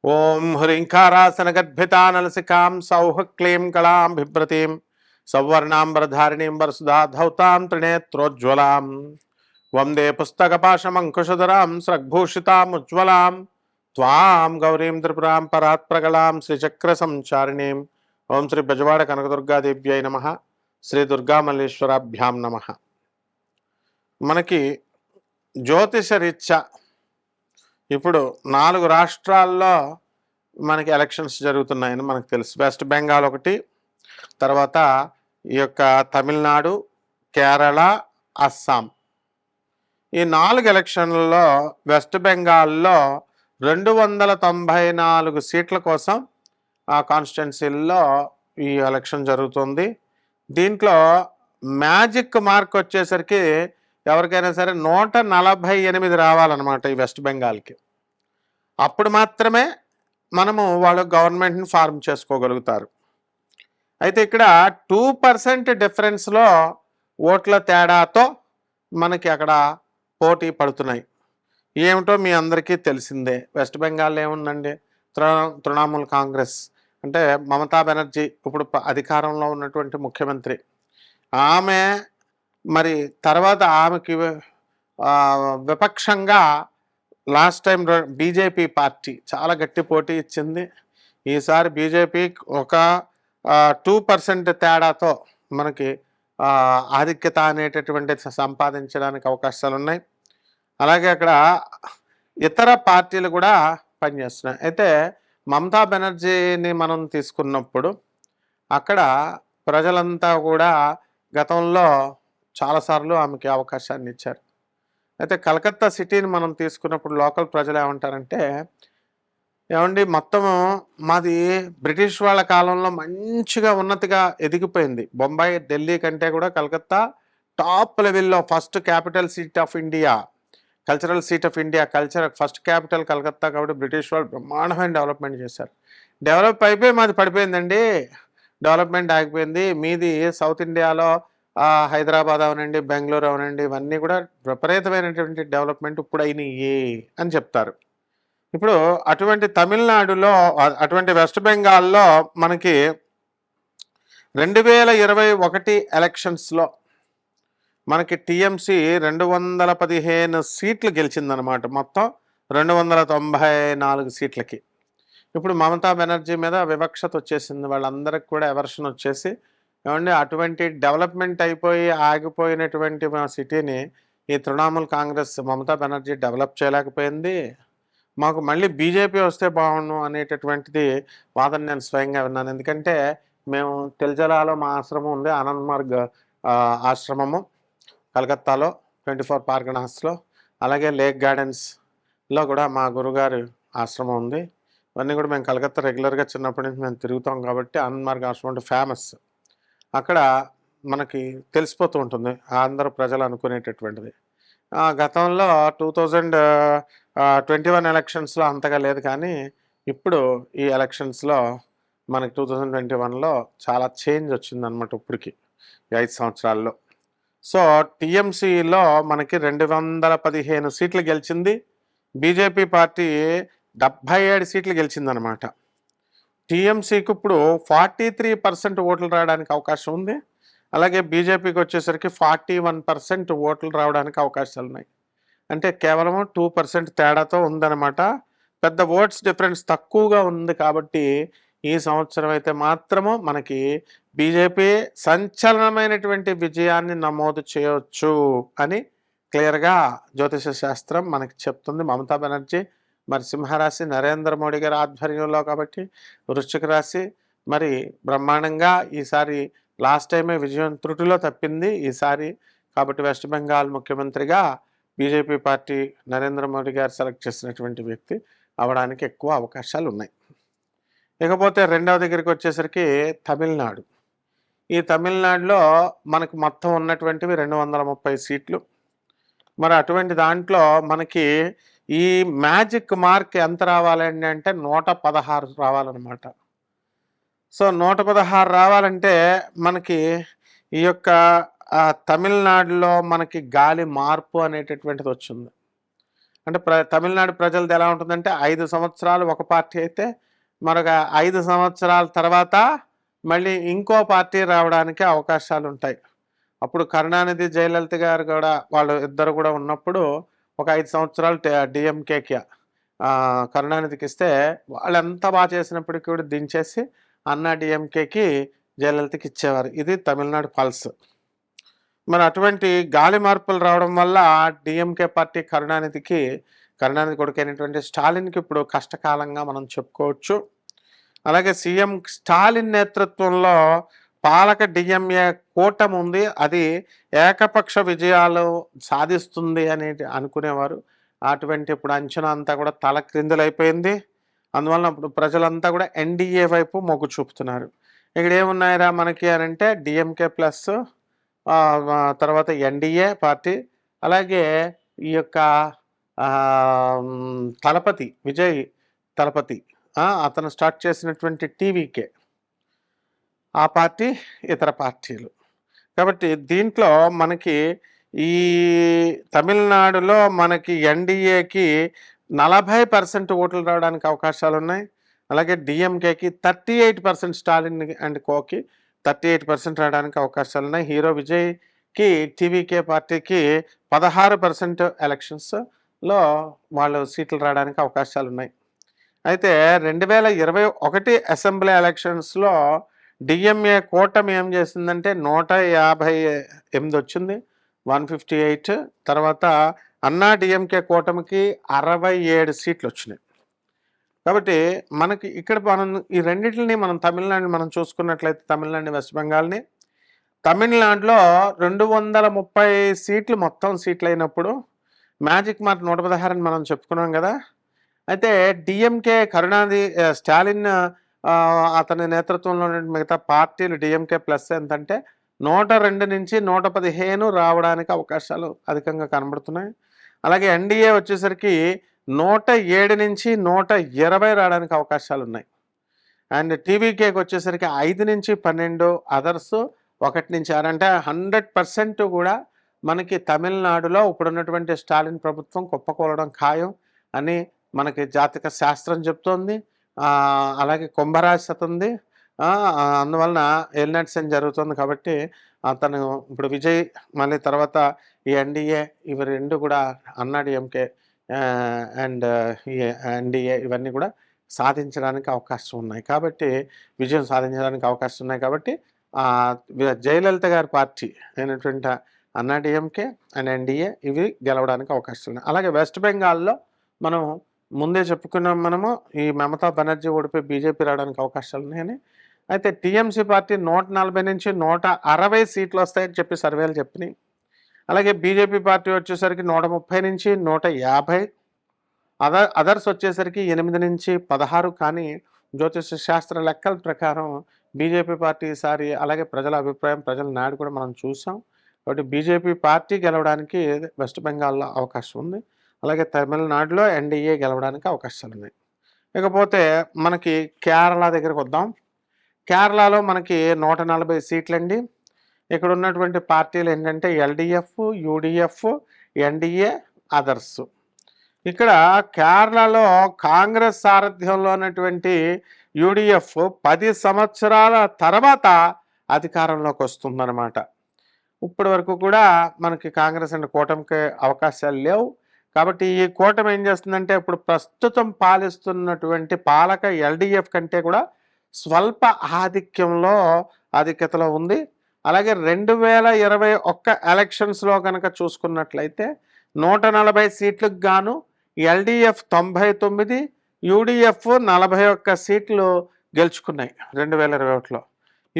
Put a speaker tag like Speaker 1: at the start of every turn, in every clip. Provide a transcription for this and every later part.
Speaker 1: ఓం హ్రీంకారాసనగద్భితానలసికాం సౌహ క్లీం కళాం బిభ్రతీం సౌవర్ణాంబరధారిణీం వరసుధాధౌతాం త్రినేత్రోజ్వలాం వందే పుస్తకపాశమంకుశధరాం స్రగ్భూషితాముజ్వలాం త్వాం గౌరీం త్రిపురాం పరాత్ప్రగళాం శ్రీచక్ర సంచారిణీం. ఓం శ్రీ బెజవాడ కనకదుర్గాదేవ్యై నమః. శ్రీ దుర్గామల్లేశ్వరాభ్యాం నమః. మనకి జ్యోతిష రీత్యా ఇప్పుడు 4 రాష్ట్రాల్లో మనకి ఎలక్షన్స్ జరుగుతున్నాయని మనకు తెలుసు. వెస్ట్ బెంగాల్ ఒకటి, తర్వాత ఈ యొక్క తమిళనాడు, కేరళ, అస్సాం. ఈ 4 ఎలక్షన్లలో వెస్ట్ బెంగాల్లో 294 సీట్ల కోసం ఆ కాన్స్టిట్యున్సీల్లో ఈ ఎలక్షన్ జరుగుతుంది. దీంట్లో మ్యాజిక్ మార్క్ వచ్చేసరికి ఎవరికైనా సరే 148 రావాలన్నమాట ఈ వెస్ట్ బెంగాల్కి. అప్పుడు మాత్రమే మనము వాళ్ళు గవర్నమెంట్ని ఫార్మ్ చేసుకోగలుగుతారు. అయితే ఇక్కడ 2% డిఫరెన్స్లో ఓట్ల తేడాతో మనకి అక్కడ పోటీ పడుతున్నాయి. ఏమిటో మీ అందరికీ తెలిసిందే. వెస్ట్ బెంగాల్ ఏముందండి, తృణమూల్ కాంగ్రెస్ అంటే మమతా బెనర్జీ ఇప్పుడు అధికారంలో ఉన్నటువంటి ముఖ్యమంత్రి. ఆమె మరి తర్వాత ఆమెకి విపక్షంగా లాస్ట్ టైం బీజేపీ పార్టీ చాలా గట్టి పోటీ ఇచ్చింది. ఈసారి బీజేపీ ఒక 2% తేడాతో మనకి ఆధిక్యత అనేటటువంటి సంపాదించడానికి అవకాశాలు ఉన్నాయి. అలాగే అక్కడ ఇతర పార్టీలు కూడా పనిచేస్తున్నాయి. అయితే మమతా బెనర్జీని మనం తీసుకున్నప్పుడు అక్కడ ప్రజలంతా కూడా గతంలో చాలాసార్లు ఆమెకి అవకాశాన్ని ఇచ్చారు. అయితే కలకత్తా సిటీని మనం తీసుకున్నప్పుడు లోకల్ ప్రజలు ఏమంటారంటే, ఏమండి మొత్తము మాది బ్రిటిష్ వాళ్ళ కాలంలో మంచిగా ఉన్నతిగా ఎదిగిపోయింది. బొంబాయి, ఢిల్లీ కంటే కూడా కలకత్తా టాప్ లెవెల్లో first capital seat of India, cultural seat of India, first capital Calcutta. కాబట్టి బ్రిటిష్ వాళ్ళు బ్రహ్మాండమైన డెవలప్మెంట్ చేశారు. డెవలప్ అయిపోయి మాది పడిపోయిందండి, డెవలప్మెంట్ ఆగిపోయింది. మీది సౌత్ ఇండియాలో హైదరాబాద్ అవనండి, బెంగళూరు అవనండి, ఇవన్నీ కూడా విపరీతమైనటువంటి డెవలప్మెంట్ ఇప్పుడు అయినాయి అని చెప్తారు. ఇప్పుడు అటువంటి తమిళనాడులో, అటువంటి వెస్ట్ బెంగాల్లో మనకి 2021 ఎలక్షన్స్లో మనకి టీఎంసీ 215 సీట్లు గెలిచిందనమాట. మొత్తం 294 సీట్లకి. ఇప్పుడు మమతా బెనర్జీ మీద వివక్షత వచ్చేసింది. వాళ్ళందరికి కూడా ఎవర్షన్ వచ్చేసి, ఏమండి అటువంటి డెవలప్మెంట్ అయిపోయి ఆగిపోయినటువంటి మా సిటీని ఈ తృణమూల్ కాంగ్రెస్ మమతా బెనర్జీ డెవలప్ చేయలేకపోయింది, మాకు మళ్ళీ బీజేపీ వస్తే బాగుండు అనేటటువంటిది వాదన నేను స్వయంగా విన్నాను. ఎందుకంటే మేము తెల్జలాలో మా ఆశ్రమం ఉంది, ఆనంద్ ఆశ్రమము కలకత్తాలో 24 పార్గనాస్లో, అలాగే లేక్ గార్డెన్స్లో కూడా మా గురుగారి ఆశ్రమం ఉంది. ఇవన్నీ కూడా మేము కలకత్తా రెగ్యులర్గా చిన్నప్పటి నుంచి మేము తిరుగుతాం కాబట్టి ఆనంద్ ఆశ్రమం అంటే ఫేమస్. అక్కడ మనకి తెలిసిపోతూ ఉంటుంది అందరూ ప్రజలు అనుకునేటటువంటిది. గతంలో 2021 ఎలక్షన్స్లో అంతగా లేదు, కానీ ఇప్పుడు ఈ ఎలక్షన్స్లో మనకి 2021లో చాలా చేంజ్ వచ్చిందనమాట. ఇప్పటికి 5 సంవత్సరాల్లో. సో టీఎంసీలో మనకి 215 సీట్లు గెలిచింది. బీజేపీ పార్టీ 77 సీట్లు గెలిచిందనమాట. టీఎంసీకి ఇప్పుడు 43% ఓట్లు రావడానికి అవకాశం ఉంది. అలాగే బీజేపీకి వచ్చేసరికి 41% ఓట్లు రావడానికి అవకాశాలు ఉన్నాయి. అంటే కేవలం 2% తేడాతో ఉందన్నమాట. పెద్ద ఓట్స్ డిఫరెన్స్ తక్కువగా ఉంది. కాబట్టి ఈ సంవత్సరం అయితే మాత్రము మనకి బీజేపీ సంచలనమైనటువంటి విజయాన్ని నమోదు చేయవచ్చు అని క్లియర్గా జ్యోతిష శాస్త్రం మనకి చెప్తుంది. మమతా బెనర్జీ మరి సింహరాశి, నరేంద్ర మోడీ గారి ఆధ్వర్యంలో, కాబట్టి వృశ్చిక రాశి మరి బ్రహ్మాండంగా ఈసారి లాస్ట్ టైమే విజయం త్రుటిలో తప్పింది ఈసారి. కాబట్టి వెస్ట్ బెంగాల్ ముఖ్యమంత్రిగా బీజేపీ పార్టీ నరేంద్ర మోడీ గారు సెలెక్ట్ చేసినటువంటి వ్యక్తి అవడానికి ఎక్కువ అవకాశాలు ఉన్నాయి. ఇకపోతే రెండవ దగ్గరికి వచ్చేసరికి తమిళనాడు. ఈ తమిళనాడులో మనకు మొత్తం ఉన్నటువంటివి 230 సీట్లు. మరి అటువంటి దాంట్లో మనకి ఈ మ్యాజిక్ మార్క్ ఎంత రావాలండి అంటే 116 రావాలన్నమాట. సో 116 రావాలంటే మనకి ఈ యొక్క తమిళనాడులో మనకి గాలి మార్పు అనేటటువంటిది వచ్చింది. అంటే తమిళనాడు ప్రజలది ఎలా ఉంటుందంటే 5 సంవత్సరాలు ఒక పార్టీ అయితే మరొక 5 సంవత్సరాల తర్వాత మళ్ళీ ఇంకో పార్టీ రావడానికి అవకాశాలు ఉంటాయి. అప్పుడు కరుణానిధి జయలలిత గారు కూడా వాళ్ళు ఇద్దరు కూడా ఉన్నప్పుడు ఒక 5 సంవత్సరాలు డిఎంకేకి కరుణానిధికి ఇస్తే వాళ్ళు ఎంత బాగా చేసినప్పటికీ కూడా దించేసి అన్నా డిఎంకేకి జయలలితకి ఇచ్చేవారు. ఇది తమిళనాడు పల్స్. మరి అటువంటి గాలి మార్పులు రావడం వల్ల డిఎంకే పార్టీ కరుణానిధి కొడుకైనటువంటి స్టాలిన్కి ఇప్పుడు కష్టకాలంగా మనం చెప్పుకోవచ్చు. అలాగే సీఎం స్టాలిన్ నేతృత్వంలో పాలక డిఎంఏ కూటమి ఉంది, అది ఏకపక్ష విజయాలు సాధిస్తుంది అని అనుకునేవారు. అటువంటి ఇప్పుడు అంచనా అంతా కూడా తల క్రిందులైపోయింది. అందువలన ఇప్పుడు ప్రజలంతా కూడా ఎన్డీఏ వైపు మొగ్గు చూపుతున్నారు. ఇక్కడ ఏమున్నాయిరా మనకి అని అంటే డిఎంకే ప్లస్ తర్వాత ఎన్డీఏ పార్టీ, అలాగే ఈ యొక్క విజయ్ తలపతి అతను స్టార్ట్ చేసినటువంటి టీవీకే ఆ పార్టీ, ఇతర పార్టీలు. కాబట్టి దీంట్లో మనకి ఈ తమిళనాడులో మనకి ఎన్డీఏకి 40% ఓట్లు రావడానికి అవకాశాలు ఉన్నాయి. అలాగే డిఎంకేకి 38%, స్టాలిన్ అండ్ కోకి 38% రావడానికి అవకాశాలు ఉన్నాయి. హీరో విజయ్కి టీవీకే పార్టీకి 16% ఎలక్షన్స్లో వాళ్ళు సీట్లు రావడానికి అవకాశాలు ఉన్నాయి. అయితే 2021 అసెంబ్లీ ఎలక్షన్స్లో డిఎంఏ కూటమి ఏం చేసిందంటే 158 వచ్చింది, 158. తర్వాత అన్నా డిఎంకే కూటమికి 67 సీట్లు వచ్చినాయి. కాబట్టి మనకి ఇక్కడ మనం ఈ రెండింటిని తమిళనాడుని మనం చూసుకున్నట్లయితే తమిళనాడు, వెస్ట్ బెంగాల్ని, తమిళనాడులో 230 సీట్లు మొత్తం సీట్లు అయినప్పుడు మ్యాజిక్ మార్క్ 116 మనం చెప్పుకున్నాం కదా. అయితే డిఎంకే స్టాలిన్ అతని నేతృత్వంలో మిగతా పార్టీలు డిఎంకే ప్లస్ ఎంతంటే 102 నుంచి 115 రావడానికి అవకాశాలు అధికంగా కనబడుతున్నాయి. అలాగే ఎన్డీఏ వచ్చేసరికి 107 నుంచి 120 రావడానికి అవకాశాలు ఉన్నాయి. అండ్ టీవీకేకి వచ్చేసరికి 5 నుంచి 12, అదర్స్ 1 నుంచి 6. అంటే 100% కూడా మనకి తమిళనాడులో ఇప్పుడున్నటువంటి స్టాలిన్ ప్రభుత్వం కుప్పకూలడం ఖాయం అని మనకి జాతక శాస్త్రం చెప్తోంది. అలాగే కుంభరాశి ఉంది, అందువలన ఎల్నట్స్ అని జరుగుతుంది. కాబట్టి అతను ఇప్పుడు విజయ్ మళ్ళీ తర్వాత ఈ ఎన్డీఏ ఇవి రెండు కూడా అన్నా డిఎంకే అండ్ ఈ ఎన్డీఏ ఇవన్నీ కూడా సాధించడానికి అవకాశం ఉన్నాయి. కాబట్టి విజయం సాధించడానికి అవకాశం ఉన్నాయి. కాబట్టి జయలలిత గారి పార్టీ అయినటువంటి అన్నా డిఎంకే అండ్ ఎన్డీఏ ఇవి గెలవడానికి అవకాశం ఉన్నాయి. అలాగే వెస్ట్ బెంగాల్లో మనం ముందే చెప్పుకున్నాం మనము, ఈ మమతా బెనర్జీ ఓడిపోయి బీజేపీ రావడానికి అవకాశాలు ఉన్నాయని. అయితే టీఎంసీ పార్టీ 140 నుంచి 160 సీట్లు వస్తాయని చెప్పి సర్వేలు చెప్పినాయి. అలాగే బీజేపీ పార్టీ వచ్చేసరికి 130 నుంచి 150, అదర్స్ వచ్చేసరికి 8 నుంచి 16. కానీ జ్యోతిష శాస్త్ర లెక్కల ప్రకారం బీజేపీ పార్టీ ఈసారి, అలాగే ప్రజల అభిప్రాయం, ప్రజల నాడు కూడా మనం చూసాం. కాబట్టి బీజేపీ పార్టీ గెలవడానికి వెస్ట్ బెంగాల్లో అవకాశం ఉంది. అలాగే తమిళనాడులో ఎన్డీఏ గెలవడానికి అవకాశాలు ఉన్నాయి. ఇకపోతే మనకి కేరళ దగ్గరకు వద్దాం. కేరళలో మనకి 140 సీట్లండి. ఇక్కడ ఉన్నటువంటి పార్టీలు ఏంటంటే ఎల్డీఎఫ్, యూడీఎఫ్, ఎన్డీఏ, అదర్స్. ఇక్కడ కేరళలో కాంగ్రెస్ సారథ్యంలో ఉన్నటువంటి యూడీఎఫ్ 10 సంవత్సరాల తర్వాత అధికారంలోకి వస్తుందన్నమాట. ఇప్పటి వరకు కూడా మనకి కాంగ్రెస్ అండ్ కూటమికి అవకాశాలు లేవు. కాబట్టి ఈ కూటమి ఏం చేస్తుందంటే ఇప్పుడు ప్రస్తుతం పాలిస్తున్నటువంటి పాలక ఎల్డీఎఫ్ కంటే కూడా స్వల్ప ఆధిక్యతలో ఉంది. అలాగే 2021 ఎలక్షన్స్లో కనుక చూసుకున్నట్లయితే 140 సీట్లకు గాను ఎల్డీఎఫ్ 99, యూడీఎఫ్ 41 సీట్లు గెలుచుకున్నాయి 2021లో.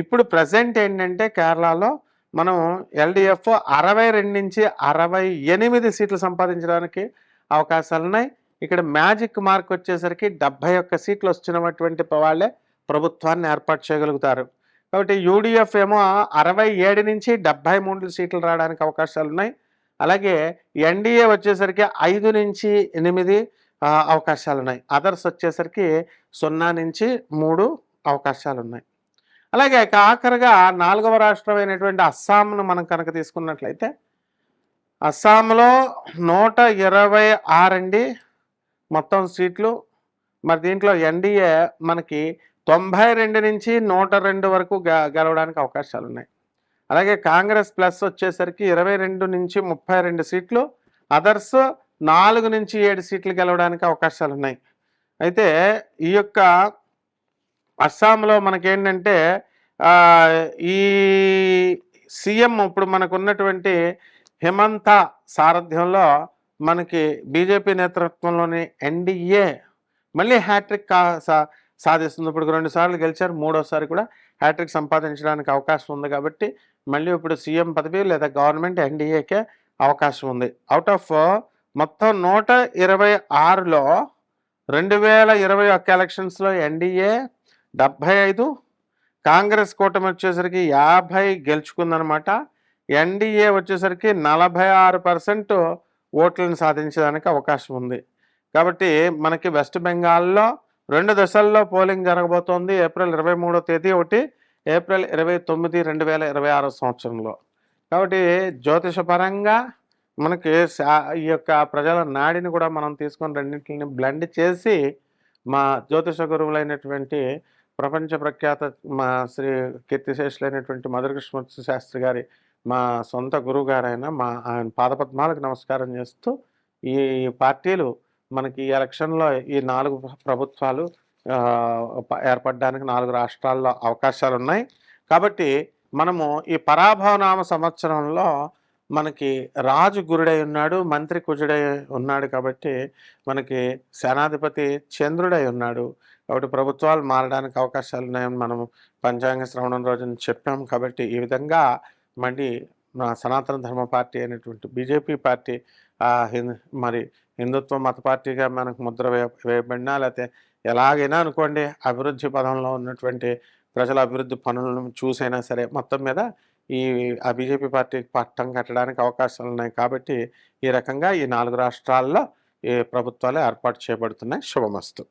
Speaker 1: ఇప్పుడు ప్రజెంట్ ఏంటంటే కేరళలో మనం ఎల్డీఎఫ్ 62 నుంచి 68 సీట్లు సంపాదించడానికి అవకాశాలు ఉన్నాయి. ఇక్కడ మ్యాజిక్ మార్క్ వచ్చేసరికి 71 సీట్లు వచ్చినటువంటి వాళ్ళే ప్రభుత్వాన్ని ఏర్పాటు చేయగలుగుతారు. కాబట్టి యూడీఎఫ్ ఏమో 67 నుంచి 73 సీట్లు రావడానికి అవకాశాలు ఉన్నాయి. అలాగే ఎన్డీఏ వచ్చేసరికి 5 నుంచి 8 అవకాశాలు ఉన్నాయి. అదర్స్ వచ్చేసరికి 0 నుంచి 3 అవకాశాలు ఉన్నాయి. అలాగే ఆఖరిగా 4వ రాష్ట్రం అయినటువంటి అస్సాంను మనం కనుక తీసుకున్నట్లయితే అస్సాంలో 126 అండి మొత్తం సీట్లు. మరి దీంట్లో ఎన్డీఏ మనకి 92 నుంచి 102 వరకు గెలవడానికి అవకాశాలు ఉన్నాయి. అలాగే కాంగ్రెస్ ప్లస్ వచ్చేసరికి 22 నుంచి 32 సీట్లు, అదర్స్ 4 నుంచి 7 సీట్లు గెలవడానికి అవకాశాలు ఉన్నాయి. అయితే ఈ యొక్క అస్సాంలో మనకేంటంటే ఈ సీఎం ఇప్పుడు మనకున్నటువంటి హిమంత సారథ్యంలో మనకి బీజేపీ నేతృత్వంలోని ఎన్డీఏ మళ్ళీ హ్యాట్రిక్ సాధిస్తుంది. ఇప్పుడు 2 సార్లు గెలిచారు, మూడోసారి కూడా హ్యాట్రిక్ సంపాదించడానికి అవకాశం ఉంది. కాబట్టి మళ్ళీ ఇప్పుడు సీఎం పదవి లేదా గవర్నమెంట్ ఎన్డీఏకే అవకాశం ఉంది. అవుట్ ఆఫ్ మొత్తం 126లో 2021 ఎలక్షన్స్లో ఎన్డీఏ 75, కాంగ్రెస్ కూటమి వచ్చేసరికి 50 గెలుచుకుందనమాట. ఎన్డీఏ వచ్చేసరికి 46% ఓట్లను సాధించడానికి అవకాశం ఉంది. కాబట్టి మనకి వెస్ట్ బెంగాల్లో 2 దశల్లో పోలింగ్ జరగబోతోంది. ఏప్రిల్ 23వ తేదీ ఒకటి, ఏప్రిల్ 29, 2026 సంవత్సరంలో. కాబట్టి జ్యోతిషపరంగా మనకి ఈ యొక్క ప్రజల నాడిని కూడా మనం తీసుకొని రెండింటిని బ్లెండ్ చేసి మా జ్యోతిష గురువులైనటువంటి ప్రపంచ ప్రఖ్యాత మా శ్రీ కీర్తిశేషులైనటువంటి మధురకృష్ణ శాస్త్రి గారి మా సొంత గురువు గారైన ఆయన పాదపద్మాలకు నమస్కారం చేస్తూ ఈ పార్టీలు మనకి ఈ ఎలక్షన్లో ఈ 4 ప్రభుత్వాలు ఏర్పడడానికి 4 రాష్ట్రాల్లో అవకాశాలు ఉన్నాయి. కాబట్టి మనము ఈ పరాభవనామ సంవత్సరంలో మనకి రాజు గురుడై ఉన్నాడు, మంత్రి కుజుడై ఉన్నాడు. కాబట్టి మనకి సేనాధిపతి చంద్రుడై ఉన్నాడు. కాబట్టి ప్రభుత్వాలు మారడానికి అవకాశాలు ఉన్నాయని మనము పంచాంగ శ్రవణం రోజున చెప్పాం. కాబట్టి ఈ విధంగా మళ్ళీ మా సనాతన ధర్మ పార్టీ అయినటువంటి బీజేపీ పార్టీ మరి హిందుత్వ మత పార్టీగా మనకు ముద్ర వేయబడినా, లేకపోతే ఎలాగైనా అనుకోండి అభివృద్ధి పదంలో ఉన్నటువంటి ప్రజల అభివృద్ధి పనులను చూసైనా సరే మొత్తం మీద ఈ బీజేపీ పార్టీకి పట్టం కట్టడానికి అవకాశాలు ఉన్నాయి. కాబట్టి ఈ రకంగా ఈ 4 రాష్ట్రాల్లో ఈ ప్రభుత్వాలు ఏర్పాటు చేయబడుతున్నాయి. శుభమస్తు.